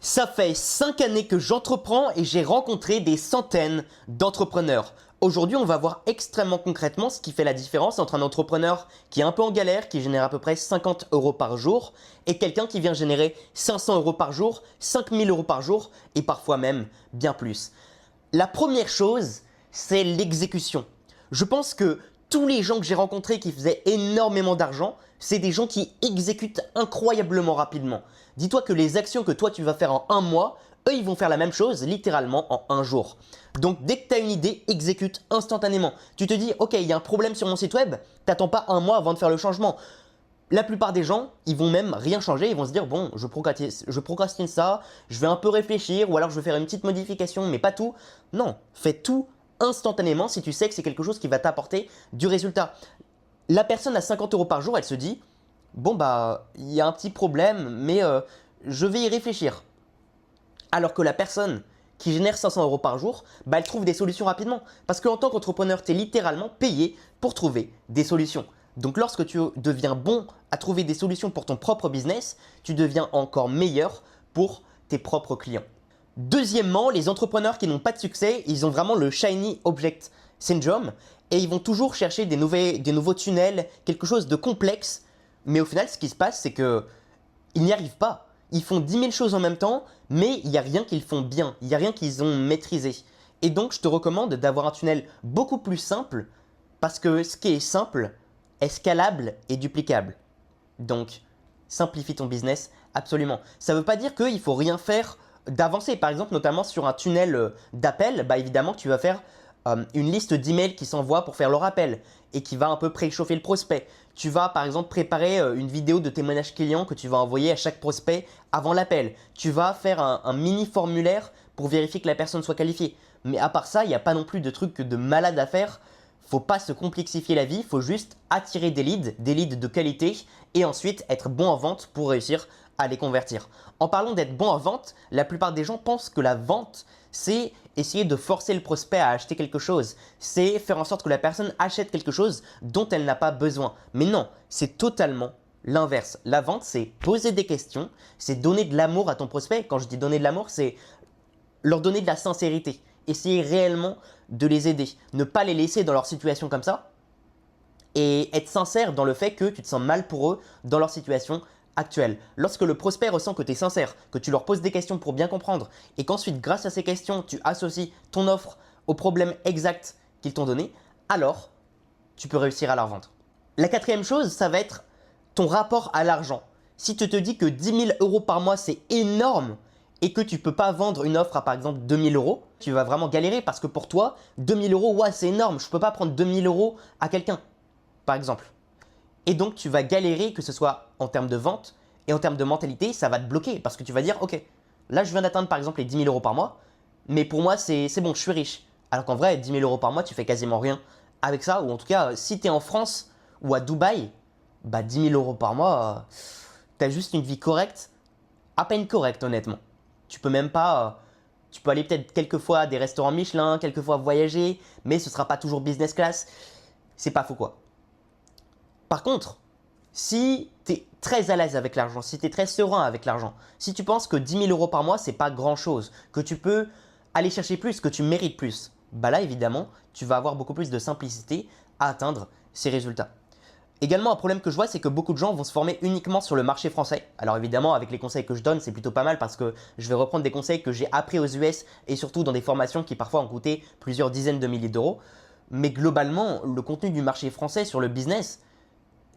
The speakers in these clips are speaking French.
Ça fait 5 années que j'entreprends et j'ai rencontré des centaines d'entrepreneurs. Aujourd'hui, on va voir extrêmement concrètement ce qui fait la différence entre un entrepreneur qui est un peu en galère, qui génère à peu près 50 euros par jour, et quelqu'un qui vient générer 500 euros par jour, 5000 euros par jour, et parfois même bien plus. La première chose, c'est l'exécution. Je pense que tous les gens que j'ai rencontrés qui faisaient énormément d'argent, c'est des gens qui exécutent incroyablement rapidement. Dis-toi que les actions que toi tu vas faire en un mois, eux ils vont faire la même chose littéralement en un jour. Donc dès que tu as une idée, exécute instantanément. Tu te dis ok, il y a un problème sur mon site web, t'attends pas un mois avant de faire le changement. La plupart des gens, ils vont même rien changer, ils vont se dire bon, je procrastine ça, je vais un peu réfléchir ou alors je vais faire une petite modification mais pas tout. Non, fais tout instantanément si tu sais que c'est quelque chose qui va t'apporter du résultat. La personne à 50 euros par jour, elle se dit bon bah il y a un petit problème mais je vais y réfléchir. Alors que la personne qui génère 500 euros par jour, bah, elle trouve des solutions rapidement. Parce qu'en tant qu'entrepreneur, tu es littéralement payé pour trouver des solutions. Donc lorsque tu deviens bon à trouver des solutions pour ton propre business, tu deviens encore meilleur pour tes propres clients. Deuxièmement, les entrepreneurs qui n'ont pas de succès, ils ont vraiment le shiny object syndrome et ils vont toujours chercher des nouveaux tunnels, quelque chose de complexe. Mais au final, ce qui se passe, c'est qu'ils n'y arrivent pas. Ils font 10 000 choses en même temps, mais il n'y a rien qu'ils font bien, il n'y a rien qu'ils ont maîtrisé. Et donc, je te recommande d'avoir un tunnel beaucoup plus simple parce que ce qui est simple est scalable et duplicable. Donc, simplifie ton business absolument. Ça ne veut pas dire qu'il ne faut rien faire d'avancer. Par exemple, notamment sur un tunnel d'appel, bah évidemment, tu vas faire une liste d'emails qui s'envoient pour faire le rappel et qui va un peu préchauffer le prospect. Tu vas par exemple préparer une vidéo de témoignage client que tu vas envoyer à chaque prospect avant l'appel. Tu vas faire un mini formulaire pour vérifier que la personne soit qualifiée. Mais à part ça, il n'y a pas non plus de trucs de malade à faire. Faut pas se complexifier la vie, il faut juste attirer des leads de qualité et ensuite être bon en vente pour réussir à les convertir. En parlant d'être bon en vente, la plupart des gens pensent que la vente, c'est essayer de forcer le prospect à acheter quelque chose. C'est faire en sorte que la personne achète quelque chose dont elle n'a pas besoin. Mais non, c'est totalement l'inverse. La vente, c'est poser des questions, c'est donner de l'amour à ton prospect. Quand je dis donner de l'amour, c'est leur donner de la sincérité. Essayer réellement de les aider. Ne pas les laisser dans leur situation comme ça et être sincère dans le fait que tu te sens mal pour eux dans leur situation actuelle. Lorsque le prospect ressent que tu es sincère, que tu leur poses des questions pour bien comprendre et qu'ensuite grâce à ces questions tu associes ton offre au problème exact qu'ils t'ont donné, alors tu peux réussir à leur vendre. La quatrième chose, ça va être ton rapport à l'argent. Si tu te dis que 10 000 euros par mois c'est énorme et que tu ne peux pas vendre une offre à par exemple 2 000 euros, tu vas vraiment galérer parce que pour toi, 2 000 euros, ouais, c'est énorme, je ne peux pas prendre 2 000 euros à quelqu'un, par exemple. Et donc, tu vas galérer, que ce soit en termes de vente et en termes de mentalité, ça va te bloquer parce que tu vas dire, ok, là, je viens d'atteindre par exemple les 10 000 euros par mois, mais pour moi, c'est bon, je suis riche. Alors qu'en vrai, 10 000 euros par mois, tu fais quasiment rien avec ça. Ou en tout cas, si tu es en France ou à Dubaï, bah 10 000 euros par mois, tu as juste une vie correcte, à peine correcte, honnêtement. Tu peux même pas. Tu peux aller peut-être quelques fois à des restaurants Michelin, quelques fois voyager, mais ce ne sera pas toujours business class. C'est pas faux quoi. Par contre, si tu es très à l'aise avec l'argent, si tu es très serein avec l'argent, si tu penses que 10 000 euros par mois, c'est pas grand chose, que tu peux aller chercher plus, que tu mérites plus, bah là évidemment, tu vas avoir beaucoup plus de simplicité à atteindre ces résultats. Également, un problème que je vois, c'est que beaucoup de gens vont se former uniquement sur le marché français. Alors évidemment, avec les conseils que je donne, c'est plutôt pas mal parce que je vais reprendre des conseils que j'ai appris aux US et surtout dans des formations qui parfois ont coûté plusieurs dizaines de milliers d'euros. Mais globalement, le contenu du marché français sur le business,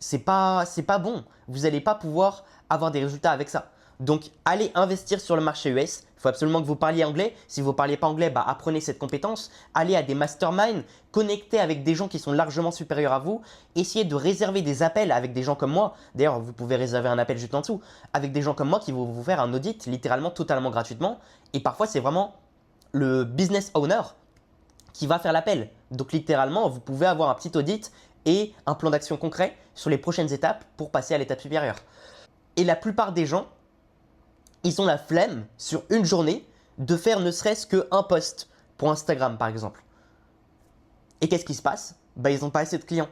c'est pas bon. Vous n'allez pas pouvoir avoir des résultats avec ça. Donc, allez investir sur le marché US. Il faut absolument que vous parliez anglais. Si vous ne parliez pas anglais, bah, apprenez cette compétence. Allez à des masterminds, connectez avec des gens qui sont largement supérieurs à vous. Essayez de réserver des appels avec des gens comme moi. D'ailleurs, vous pouvez réserver un appel juste en dessous. Avec des gens comme moi qui vont vous faire un audit littéralement totalement gratuitement. Et parfois, c'est vraiment le business owner qui va faire l'appel. Donc littéralement, vous pouvez avoir un petit audit et un plan d'action concret sur les prochaines étapes pour passer à l'étape supérieure. Et la plupart des gens, ils ont la flemme sur une journée de faire ne serait-ce qu'un post pour Instagram par exemple. Et qu'est-ce qui se passe? Bah, ils n'ont pas assez de clients.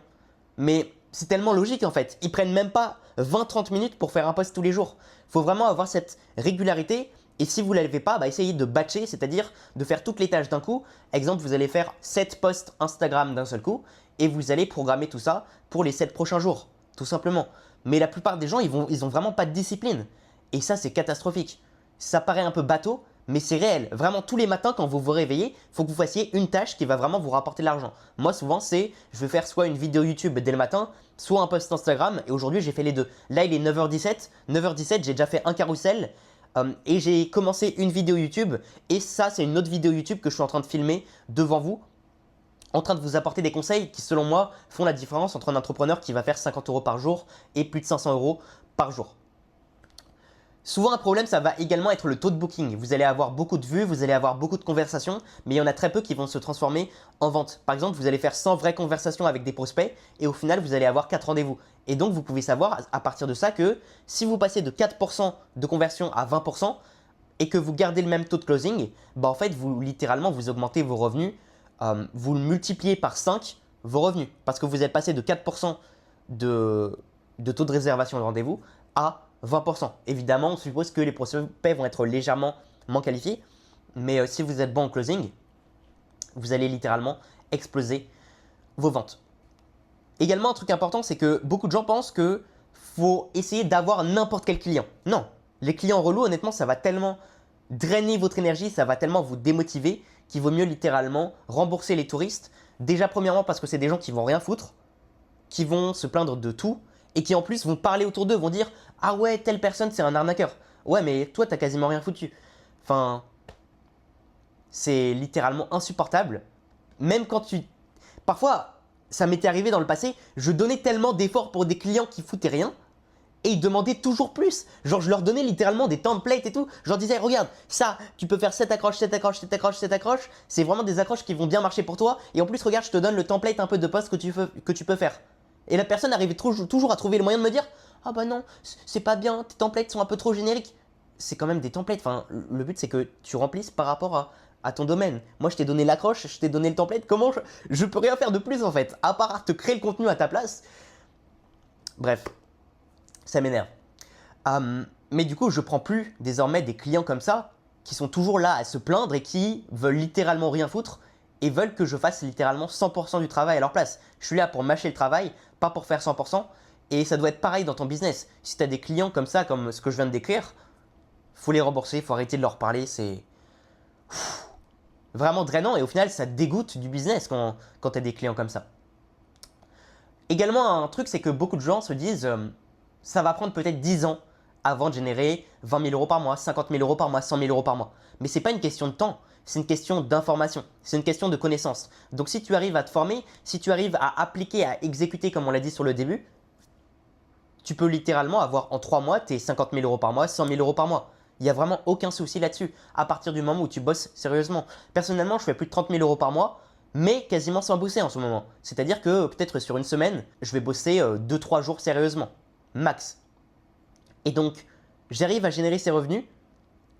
Mais c'est tellement logique en fait. Ils prennent même pas 20-30 minutes pour faire un post tous les jours. Il faut vraiment avoir cette régularité Et si vous ne l'avez pas, essayez de batcher, c'est-à-dire de faire toutes les tâches d'un coup. Exemple, vous allez faire 7 posts Instagram d'un seul coup et vous allez programmer tout ça pour les 7 prochains jours, tout simplement. Mais la plupart des gens, ils ont vraiment pas de discipline. Et ça, c'est catastrophique. Ça paraît un peu bateau, mais c'est réel. Vraiment, tous les matins, quand vous vous réveillez, il faut que vous fassiez une tâche qui va vraiment vous rapporter de l'argent. Moi, souvent, je vais faire soit une vidéo YouTube dès le matin, soit un post Instagram. Et aujourd'hui, j'ai fait les deux. Là, il est 9h17. 9h17, j'ai déjà fait un carrousel. Et j'ai commencé une vidéo YouTube. Et ça, c'est une autre vidéo YouTube que je suis en train de filmer devant vous, en train de vous apporter des conseils qui, selon moi, font la différence entre un entrepreneur qui va faire 50 € par jour et plus de 500 € par jour. Souvent, un problème, ça va également être le taux de booking. Vous allez avoir beaucoup de vues, vous allez avoir beaucoup de conversations, mais il y en a très peu qui vont se transformer en vente. Par exemple, vous allez faire 100 vraies conversations avec des prospects et au final, vous allez avoir 4 rendez-vous. Et donc, vous pouvez savoir à partir de ça que si vous passez de 4% de conversion à 20% et que vous gardez le même taux de closing, en fait, littéralement, vous augmentez vos revenus, vous multipliez par 5 vos revenus parce que vous êtes passé de 4% de taux de réservation de rendez-vous à 20%. Évidemment, on suppose que les prospects vont être légèrement moins qualifiés, mais si vous êtes bon en closing, vous allez littéralement exploser vos ventes. Également, un truc important, c'est que beaucoup de gens pensent qu'il faut essayer d'avoir n'importe quel client. Non, les clients relous, honnêtement, ça va tellement drainer votre énergie, ça va tellement vous démotiver qu'il vaut mieux littéralement rembourser les touristes. Déjà, premièrement, parce que c'est des gens qui vont rien foutre, qui vont se plaindre de tout, et qui en plus vont parler autour d'eux, vont dire « Ah ouais, telle personne c'est un arnaqueur. Ouais, mais toi t'as quasiment rien foutu. » Enfin, c'est littéralement insupportable. Même quand tu... Parfois, ça m'était arrivé dans le passé, je donnais tellement d'efforts pour des clients qui foutaient rien, et ils demandaient toujours plus. Genre, je leur donnais littéralement des templates et tout. Je leur disais, regarde, ça, tu peux faire cette accroche, cette accroche, cette accroche, cette accroche. C'est vraiment des accroches qui vont bien marcher pour toi. Et en plus, regarde, je te donne le template un peu de post que tu peux faire. Et la personne arrivait toujours à trouver le moyen de me dire « Ah bah non, c'est pas bien, tes templates sont un peu trop génériques. » C'est quand même des templates, enfin, le but c'est que tu remplisses par rapport à ton domaine. Moi je t'ai donné l'accroche, je t'ai donné le template, comment je peux rien faire de plus en fait, à part te créer le contenu à ta place. Bref, ça m'énerve. Mais du coup, je prends plus désormais des clients comme ça, qui sont toujours là à se plaindre et qui veulent littéralement rien foutre, et veulent que je fasse littéralement 100% du travail à leur place. Je suis là pour mâcher le travail, pas pour faire 100%. Et ça doit être pareil dans ton business. Si tu as des clients comme ça, comme ce que je viens de décrire, faut les rembourser, faut arrêter de leur parler. C'est vraiment drainant et au final, ça dégoûte du business quand tu as des clients comme ça. Également, un truc, c'est que beaucoup de gens se disent ça va prendre peut-être 10 ans avant de générer 20 000 € par mois, 50 000 € par mois, 100 000 € par mois. Mais ce n'est pas une question de temps. C'est une question d'information, c'est une question de connaissance. Donc si tu arrives à te former, si tu arrives à appliquer, à exécuter comme on l'a dit sur le début, tu peux littéralement avoir en 3 mois tes 50 000 € par mois, 100 000 € par mois. Il n'y a vraiment aucun souci là-dessus, à partir du moment où tu bosses sérieusement. Personnellement, je fais plus de 30 000 € par mois, mais quasiment sans bosser en ce moment. C'est-à-dire que peut-être sur une semaine, je vais bosser 2-3 jours sérieusement, max. Et donc, j'arrive à générer ces revenus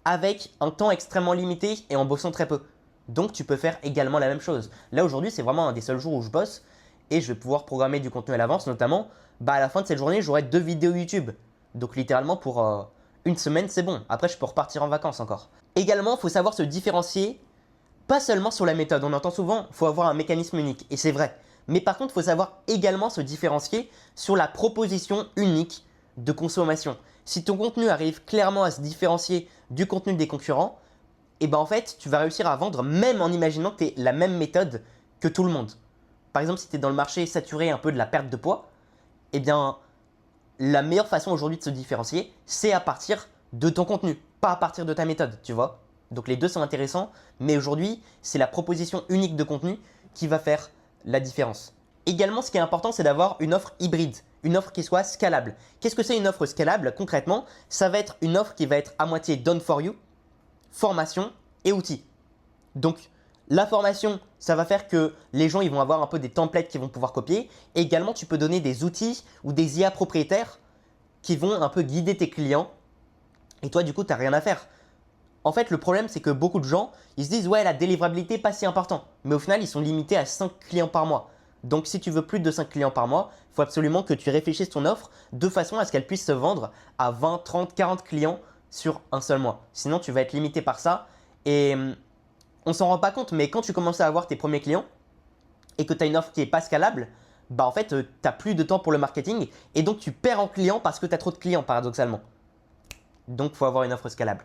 avec un temps extrêmement limité et en bossant très peu. Donc tu peux faire également la même chose. Là aujourd'hui, c'est vraiment un des seuls jours où je bosse et je vais pouvoir programmer du contenu à l'avance, notamment à la fin de cette journée, j'aurai 2 vidéos YouTube. Donc littéralement pour une semaine, c'est bon. Après, je peux repartir en vacances encore. Également, il faut savoir se différencier, pas seulement sur la méthode. On entend souvent, il faut avoir un mécanisme unique et c'est vrai. Mais par contre, il faut savoir également se différencier sur la proposition unique de consommation. Si ton contenu arrive clairement à se différencier du contenu des concurrents, et en fait, tu vas réussir à vendre même en imaginant que tu es la même méthode que tout le monde. Par exemple, si tu es dans le marché saturé un peu de la perte de poids, eh bien, la meilleure façon aujourd'hui de se différencier, c'est à partir de ton contenu, pas à partir de ta méthode, tu vois. Donc les deux sont intéressants, mais aujourd'hui, c'est la proposition unique de contenu qui va faire la différence. Également, ce qui est important, c'est d'avoir une offre hybride, une offre qui soit scalable. Qu'est-ce que c'est une offre scalable? Concrètement, ça va être une offre qui va être à moitié done for you, formation et outils. Donc, la formation, ça va faire que les gens ils vont avoir un peu des templates qu'ils vont pouvoir copier. Et également, tu peux donner des outils ou des IA propriétaires qui vont un peu guider tes clients. Et toi, du coup, tu n'as rien à faire. En fait, le problème, c'est que beaucoup de gens, ils se disent « Ouais, la délivrabilité, pas si important. » Mais au final, ils sont limités à 5 clients par mois. Donc, si tu veux plus de 5 clients par mois, il faut absolument que tu réfléchisses ton offre de façon à ce qu'elle puisse se vendre à 20, 30, 40 clients sur un seul mois. Sinon, tu vas être limité par ça. Et on s'en rend pas compte, mais quand tu commences à avoir tes premiers clients et que tu as une offre qui n'est pas scalable, bah en fait, tu n'as plus de temps pour le marketing et donc tu perds en clients parce que tu as trop de clients paradoxalement. Donc, il faut avoir une offre scalable.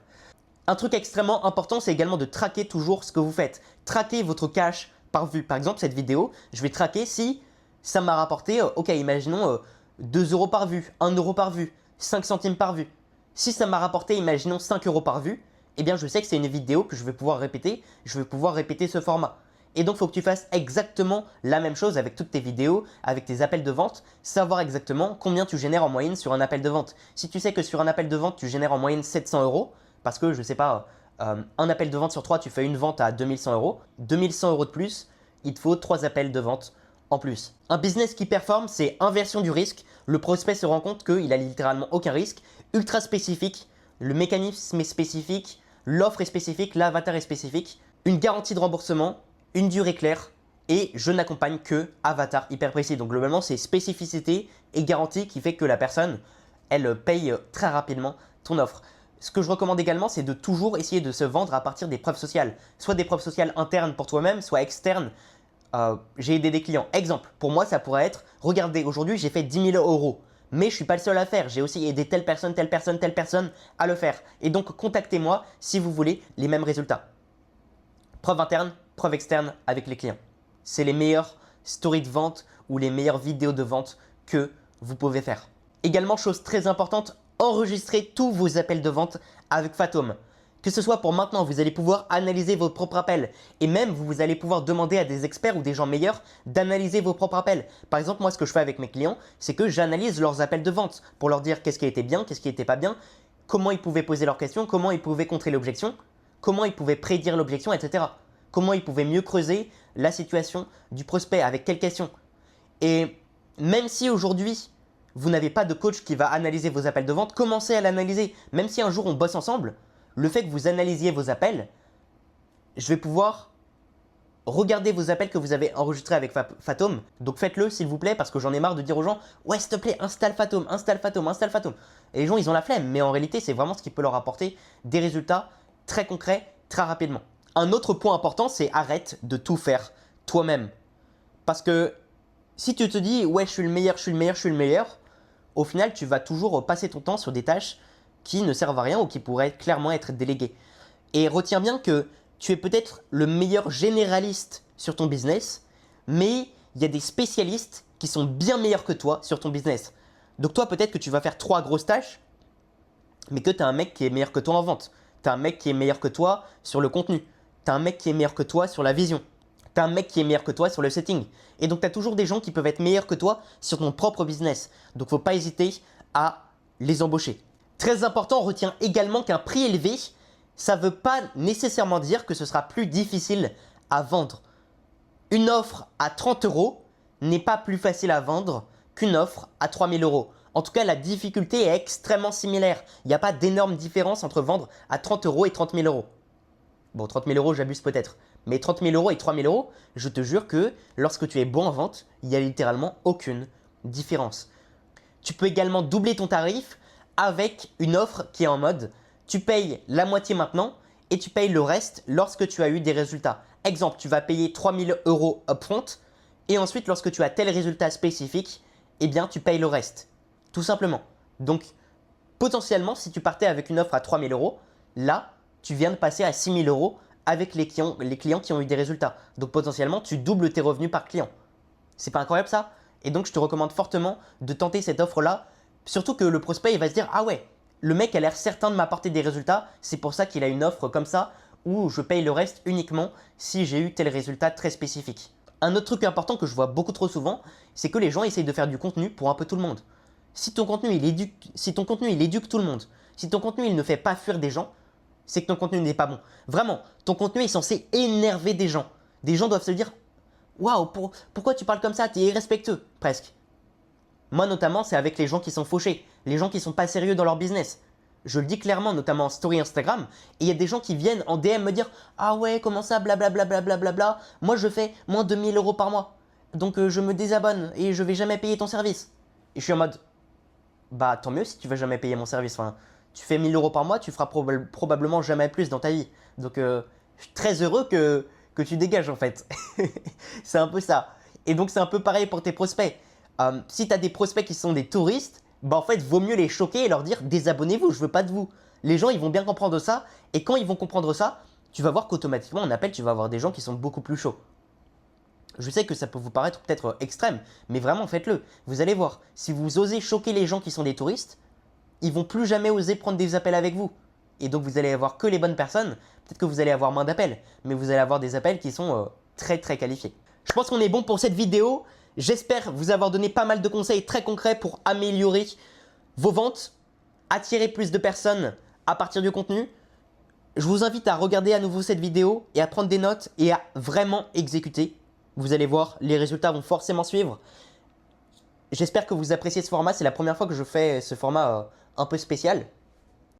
Un truc extrêmement important, c'est également de traquer toujours ce que vous faites. Traquer votre cash par vue. Par exemple, cette vidéo, je vais traquer si ça m'a rapporté, ok, imaginons 2 € par vue, 1 € par vue, 5 centimes par vue. Si ça m'a rapporté, imaginons 5 € par vue, eh bien je sais que c'est une vidéo que je vais pouvoir répéter, je vais pouvoir répéter ce format. Et donc, il faut que tu fasses exactement la même chose avec toutes tes vidéos, avec tes appels de vente, savoir exactement combien tu génères en moyenne sur un appel de vente. Si tu sais que sur un appel de vente, tu génères en moyenne 700 €, parce que je ne sais pas, un appel de vente sur 3, tu fais une vente à 2100 €, 2100 € de plus, il te faut 3 appels de vente en plus. Un business qui performe, c'est inversion du risque. Le prospect se rend compte qu'il a littéralement aucun risque, ultra spécifique, le mécanisme est spécifique, l'offre est spécifique, l'avatar est spécifique, une garantie de remboursement, une durée claire et je n'accompagne que avatar hyper précis. Donc globalement, c'est spécificité et garantie qui fait que la personne, elle paye très rapidement ton offre. Ce que je recommande également, c'est de toujours essayer de se vendre à partir des preuves sociales. Soit des preuves sociales internes pour toi-même, soit externes. J'ai aidé des clients. Exemple, pour moi, ça pourrait être, regardez, aujourd'hui, j'ai fait 10 000 €. Mais je ne suis pas le seul à faire. J'ai aussi aidé telle personne, telle personne, telle personne à le faire. Et donc, contactez-moi si vous voulez les mêmes résultats. Preuve interne, preuve externe avec les clients. C'est les meilleures stories de vente ou les meilleures vidéos de vente que vous pouvez faire. Également, chose très importante, enregistrez tous vos appels de vente avec Fatome. Que ce soit pour maintenant, vous allez pouvoir analyser vos propres appels et même vous allez pouvoir demander à des experts ou des gens meilleurs d'analyser vos propres appels. Par exemple, moi ce que je fais avec mes clients, c'est que j'analyse leurs appels de vente pour leur dire qu'est-ce qui était bien, qu'est-ce qui n'était pas bien, comment ils pouvaient poser leurs questions, comment ils pouvaient contrer l'objection, comment ils pouvaient prédire l'objection, etc. Comment ils pouvaient mieux creuser la situation du prospect, avec quelles questions. Et même si aujourd'hui, vous n'avez pas de coach qui va analyser vos appels de vente, commencez à l'analyser. Même si un jour on bosse ensemble, le fait que vous analysiez vos appels, je vais pouvoir regarder vos appels que vous avez enregistrés avec Fatome. Donc faites-le s'il vous plaît parce que j'en ai marre de dire aux gens « Ouais, s'il te plaît, installe Fatome, installe Fatome, installe Fatome ». Et les gens, ils ont la flemme. Mais en réalité, c'est vraiment ce qui peut leur apporter des résultats très concrets, très rapidement. Un autre point important, c'est arrête de tout faire toi-même. Parce que si tu te dis « Ouais, je suis le meilleur, je suis le meilleur, je suis le meilleur », au final, tu vas toujours passer ton temps sur des tâches qui ne servent à rien ou qui pourraient clairement être déléguées. Et retiens bien que tu es peut-être le meilleur généraliste sur ton business, mais il y a des spécialistes qui sont bien meilleurs que toi sur ton business. Donc toi, peut-être que tu vas faire 3 grosses tâches, mais que tu as un mec qui est meilleur que toi en vente. Tu as un mec qui est meilleur que toi sur le contenu. Tu as un mec qui est meilleur que toi sur la vision. Tu as un mec qui est meilleur que toi sur le setting. Et donc, tu as toujours des gens qui peuvent être meilleurs que toi sur ton propre business. Donc, il ne faut pas hésiter à les embaucher. Très important, retiens également qu'un prix élevé, ça ne veut pas nécessairement dire que ce sera plus difficile à vendre. Une offre à 30 € n'est pas plus facile à vendre qu'une offre à 3 000 €. En tout cas, la difficulté est extrêmement similaire. Il n'y a pas d'énorme différence entre vendre à 30 € et 30 000 €. Bon, 30 000 €, j'abuse peut-être. Mais 30 000 € et 3 000 €, je te jure que lorsque tu es bon en vente, il n'y a littéralement aucune différence. Tu peux également doubler ton tarif avec une offre qui est en mode tu payes la moitié maintenant et tu payes le reste lorsque tu as eu des résultats. Exemple, tu vas payer 3 000 € upfront et ensuite lorsque tu as tel résultat spécifique, eh bien tu payes le reste. Tout simplement. Donc potentiellement, si tu partais avec une offre à 3 000 €, là, tu viens de passer à 6 000 € avec les clients qui ont eu des résultats. Donc potentiellement, tu doubles tes revenus par client. C'est pas incroyable ça? Et donc, je te recommande fortement de tenter cette offre-là. Surtout que le prospect, il va se dire « Ah ouais, le mec a l'air certain de m'apporter des résultats. C'est pour ça qu'il a une offre comme ça où je paye le reste uniquement si j'ai eu tel résultat très spécifique. » Un autre truc important que je vois beaucoup trop souvent, c'est que les gens essayent de faire du contenu pour un peu tout le monde. Si ton contenu, il éduque tout le monde, si ton contenu, il ne fait pas fuir des gens, c'est que ton contenu n'est pas bon. Vraiment, ton contenu est censé énerver des gens. Des gens doivent se dire « Waouh, pourquoi tu parles comme ça? T'es irrespectueux. » Presque. Moi notamment, c'est avec les gens qui sont fauchés, les gens qui sont pas sérieux dans leur business. Je le dis clairement, notamment en story Instagram, et il y a des gens qui viennent en DM me dire « Ah ouais, comment ça, blablabla, blablabla, moi je fais moins de 1 000 € par mois. Donc je me désabonne et je vais jamais payer ton service. » Et je suis en mode « Bah tant mieux si tu vas jamais payer mon service. Enfin, tu fais 1000 € par mois, tu feras probablement jamais plus dans ta vie. Donc, je suis très heureux que tu dégages en fait. C'est un peu ça. Et donc, c'est un peu pareil pour tes prospects. Si tu as des prospects qui sont des touristes, bah en fait, vaut mieux les choquer et leur dire désabonnez-vous, je veux pas de vous. Les gens, ils vont bien comprendre ça. Et quand ils vont comprendre ça, tu vas voir qu'automatiquement, en appel, tu vas avoir des gens qui sont beaucoup plus chauds. Je sais que ça peut vous paraître peut-être extrême, mais vraiment faites-le. Vous allez voir, si vous osez choquer les gens qui sont des touristes, ils vont plus jamais oser prendre des appels avec vous. Et donc vous allez avoir que les bonnes personnes. Peut-être que vous allez avoir moins d'appels, mais vous allez avoir des appels qui sont très très qualifiés. Je pense qu'on est bon pour cette vidéo. J'espère vous avoir donné pas mal de conseils très concrets pour améliorer vos ventes, attirer plus de personnes à partir du contenu. Je vous invite à regarder à nouveau cette vidéo et à prendre des notes et à vraiment exécuter. Vous allez voir, les résultats vont forcément suivre. J'espère que vous appréciez ce format. C'est la première fois que je fais ce format un peu spécial.